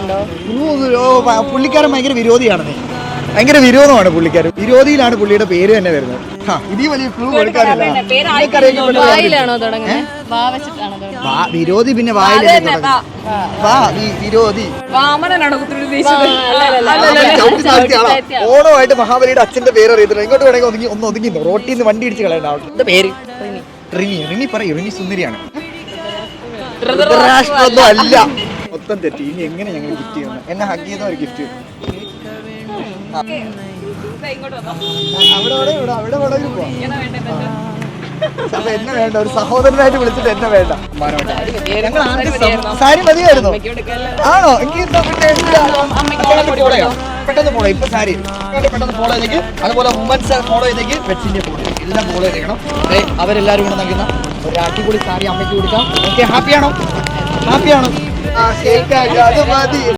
ഉണ്ടോ? പുള്ളിക്കാരൻ ഭയങ്കര വിരോധിയാണെന്നേ. ഭയങ്കര വിരോധമാണ് പുള്ളിക്കാരൻ. വിരോധിയിലാണ് പുള്ളിയുടെ പേര് തന്നെ വരുന്നത്. ഇതീ വലിയ ക്ലൂ കൊടുക്കാനില്ല. വിരോധി പിന്നെ വായിലേ വിരോധി. ഓണമായിട്ട് മഹാബലിയുടെ അച്ഛന്റെ പേര് അറിയത്തില്ല. ഇങ്ങോട്ട് വേണമെങ്കിൽ ഒന്ന് ഒതുങ്ങിന്നോ. റോട്ടിൽ നിന്ന് വണ്ടി ഇടിച്ച് കളയണ്ട. അവരുടെ പേര് റിനി. റിനി പറയൂ. റിനി സുന്ദരിയാണ്. ധൃതരാഷ്ട്രമൊന്നും അല്ല. മൊത്തം തെറ്റി. ഇനി എങ്ങനെ ഞങ്ങൾ ഗിഫ്റ്റ് ചെയ്യുന്നു? എന്നെ ഹഗ് ചെയ്യുന്ന ഒരു ഗിഫ്റ്റ് എന്നെ വേണ്ട. ഒരു സഹോദരനായിട്ട് വിളിച്ചിട്ട് എന്നെ വേണ്ട. സാരി മതിയായിരുന്നു. ആണോ? എനിക്ക് പെട്ടെന്ന് ഫോളോ. ഇപ്പൊ സാരി പെട്ടെന്ന് ഫോളോ ചെയ്തേക്ക്. അതുപോലെ വുമൻസ് ഫോളോ ചെയ്തേക്ക്. പെറ്റ്സിന്റെ ഫോളോ എല്ലാം ഫോളോ ചെയ്തേക്കണം. അവരെല്ലാരും കൂടെ നൽകുന്ന ഒരു അടിപൊളി സാരി അമ്മയ്ക്ക് കൊടുക്കാം. ഓക്കെ, ഹാപ്പിയാണോ? ഹാപ്പിയാണോ? അത് മതി.